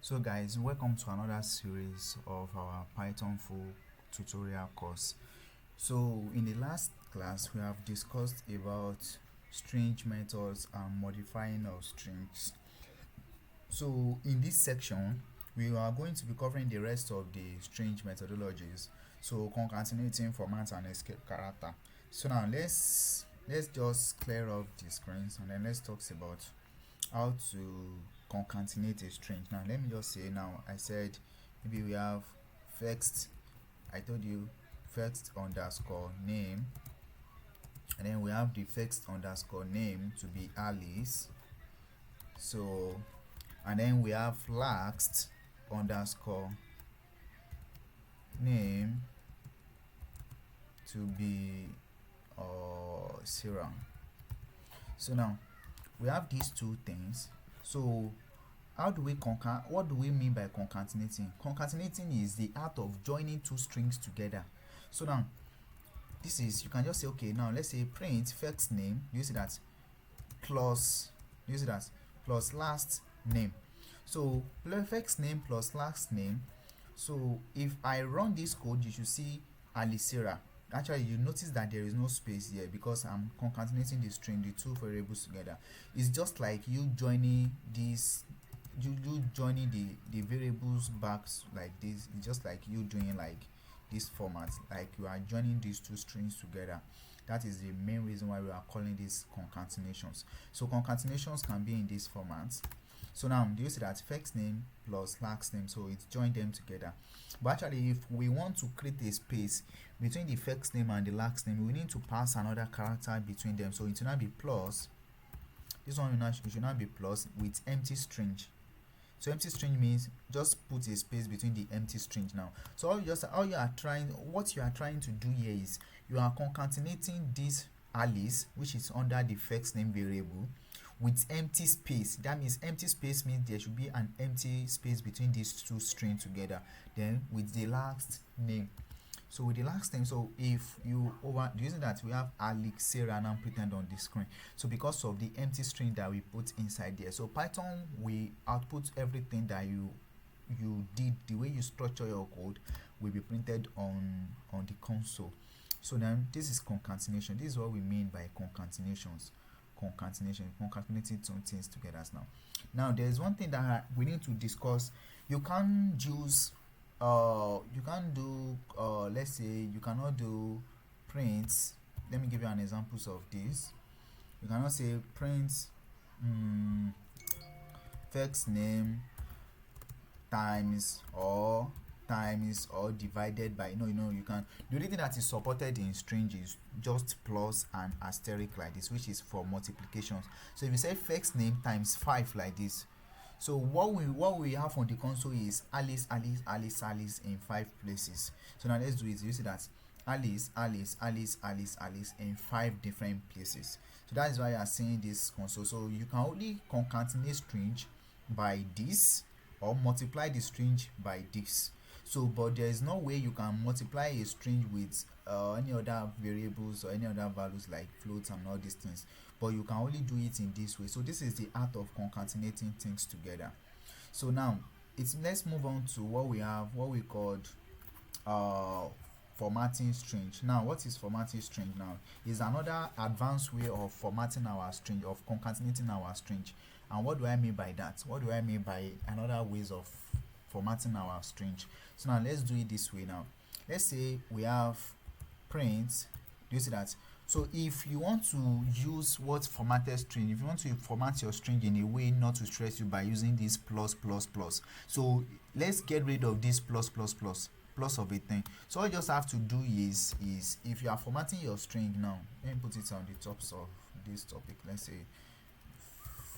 So guys, welcome to another series of our Python full tutorial course. So in the last class we have discussed about string methods and modifying of strings. So in this section we are going to be covering the rest of the string methodologies, so concatenating, format and escape character. So now let's just clear up the screens and then let's talk about how to concatenate a string. Now let me just say, now I said maybe we have first, I told you first underscore name, and then we have the first underscore name to be Alice. So and then we have last underscore name to be Sarah. So now we have these two things. So how do we what do we mean by concatenating? Concatenating is the art of joining two strings together. So now this is, you can just say, okay, now let's say print first name, you see that, plus, you see that, plus last name. So first name plus last name. So if I run this code, you should see Alicera. Actually, you notice that there is no space here because I'm concatenating the string, the two variables together. It's just like you joining this, you joining the variables back like this. It's just like you doing like this format, like you are joining these two strings together. That is the main reason why we are calling these concatenations. So concatenations can be in this format. So now do you see that first name plus last name, so it's joined them together. But actually, if we want to create a space between the first name and the last name, we need to pass another character between them. So it will not be plus, this one it should not be plus with empty string. So empty string means just put a space between the empty string now. So what you are trying to do here is you are concatenating this Alice, which is under the first name variable, with empty space. That means empty space means there should be an empty space between these two strings together. Then with the last name. So with the last name, so if you using that, we have Alex Sarah now pretend on the screen. So because of the empty string that we put inside there, so Python will output everything that you did, the way you structure your code will be printed on the console. So then this is concatenation. This is what we mean by concatenations. Concatenating two things together. Now there's one thing that we need to discuss. You can't use you can't do let's say you cannot do prints. Let me give you an examples of this. You cannot say print first name times or divided by, you can. The only thing that is supported in string is just plus and asterisk like this, which is for multiplications. So if you say first name times 5 like this, so what we have on the console is Alice in 5 places. So now let's do it. You see that Alice in 5 different places. So that is why you are seeing this console. So you can only concatenate string by this or multiply the string by this. So but there is no way you can multiply a string with any other variables or any other values like floats and all these things, but you can only do it in this way. So this is the art of concatenating things together. So now let's move on to what we have, what we called formatting string. Now what is formatting string? Now is another advanced way of formatting our string, of concatenating our string. And what do I mean by that? What do I mean by another ways of formatting our string? So now let's do it this way. Now let's say we have print. Do you see that? So if you want to use what formatted string, if you want to format your string in a way not to stress you by using this plus, so let's get rid of this plus of a thing. So all you just have to do is if you are formatting your string, now let me put it on the top of this topic. Let's say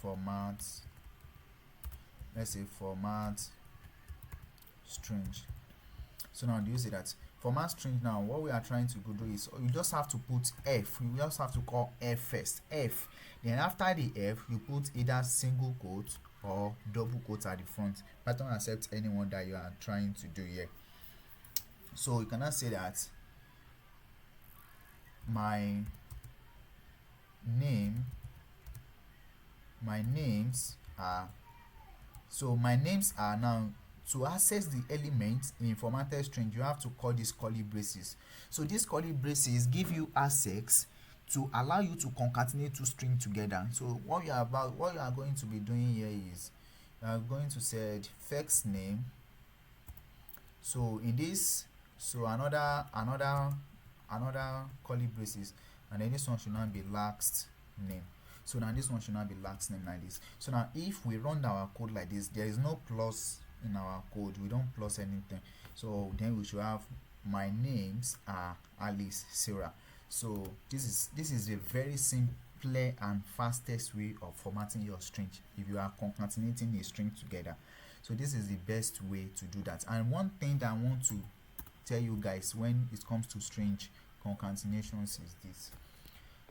format string. So now do you see that format string? Now what we are trying to do is you just have to put F. You just have to call F first, F. Then after the F you put either single quote or double quote at the front. Python accepts anyone that you are trying to do here. So you cannot say that my names are So my names are now, to access the element in formatted string, you have to call these curly braces. So these curly braces give you access to allow you to concatenate two strings together. So what you are going to be doing here is you are going to say first name. So in this, so another curly braces, and then this one should not be last name. So now this one should not be last name like this. So now if we run our code like this, there is no plus in our code, we don't plus anything. So then we should have my names are Alice, Sarah. So this is a very simple and fastest way of formatting your string if you are concatenating a string together. So this is the best way to do that. And one thing that I want to tell you guys when it comes to string concatenations is this.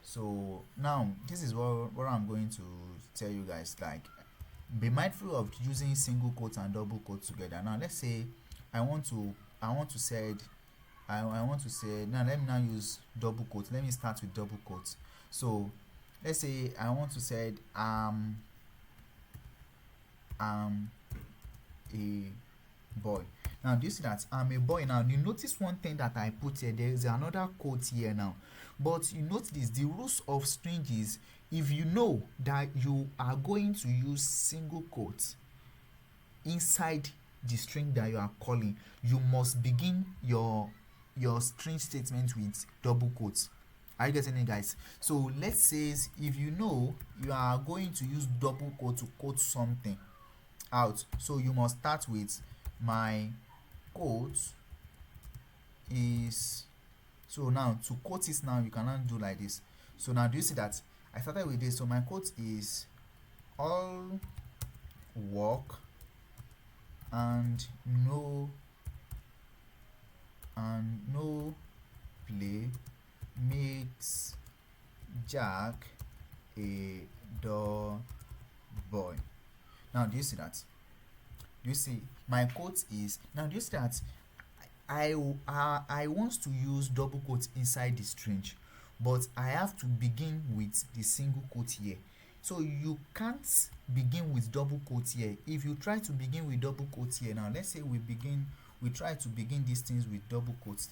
So now this is what I'm going to tell you guys, like, be mindful of using single quotes and double quotes together. Now let's say I want to say I want to say, now let me now use double quotes. Let me start with double quotes. So let's say I want to say a boy. Now do you see that I'm a boy? Now you notice one thing that I put here, there is another quote here now, but you notice this, the rules of string is, if you know that you are going to use single quotes inside the string that you are calling, you must begin your string statement with double quotes. Are you getting it, guys? So let's say if you know you are going to use double quote to quote something out, so you must start with my quote is, so now to quote it, now you cannot do like this. So now do you see that I started with this? So my quote is all work and no play makes Jack a dull boy. Now do you see that? Do you see my quote is, now do you see that I want to use double quotes inside the string, but I have to begin with the single quote here. So you can't begin with double quotes here. If you try to begin with double quotes here, now let's say we try to begin these things with double quotes,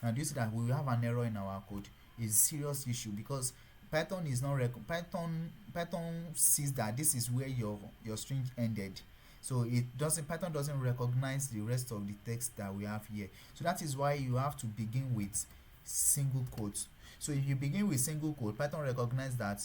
and you see that we will have an error in our code. It's a serious issue, because Python is not Python sees that this is where your string ended. So Python doesn't recognize the rest of the text that we have here. So that is why you have to begin with single quotes. So if you begin with single quote, Python recognizes that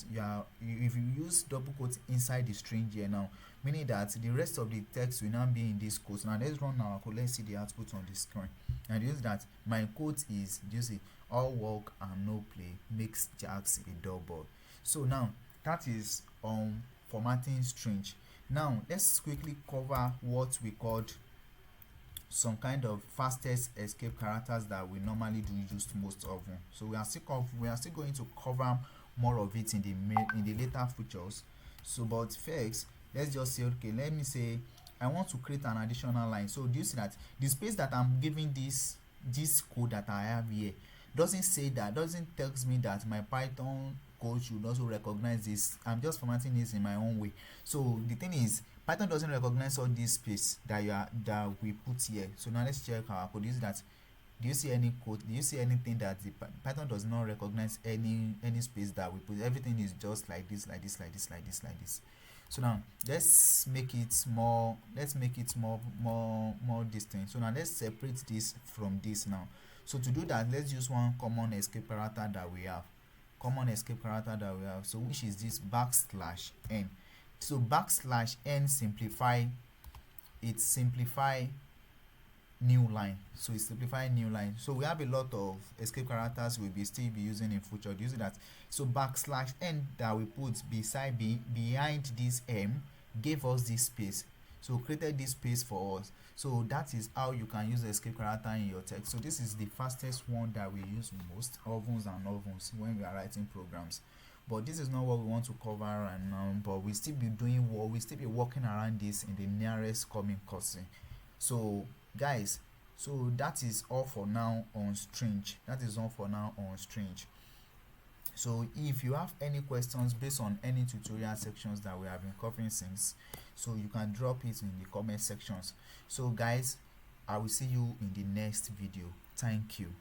if you use double quotes inside the string here now, meaning that the rest of the text will now be in this quote. Now let's run our code. Let's see the output on the screen. And use that my quote is, you see, all work and no play makes Jax a dull boy. So now that is formatting string. Now let's quickly cover what we called some kind of fastest escape characters that we normally do use most often. So we are still going to cover more of it in the later features. So but first, let's just say, okay, let me say I want to create an additional line. So do you see that the space that I'm giving this code that I have here doesn't tell me that my Python code should also recognize this. I'm just formatting this in my own way. So the thing is, Python doesn't recognize all this space that we put here. So now let's check our code. Do you see any code? Do you see anything that the Python does not recognize any space that we put? Everything is just like this. So now let's make it more distinct. So now let's separate this from this now. So to do that, let's use one common escape character that we have. So which is this \n. So \n simplify new line. So it's simplify new line. So we have a lot of escape characters we'll still be using in future. Do you see that? So \n that we put behind this m gave us this space. So created this space for us. So that is how you can use the escape character in your text. So this is the fastest one that we use most often when we are writing programs. But this is not what we want to cover right now. But we still be working around this in the nearest coming course. So guys, so that is all for now on string. So if you have any questions based on any tutorial sections that we have been covering since, so you can drop it in the comment sections. So guys, I will see you in the next video. Thank you.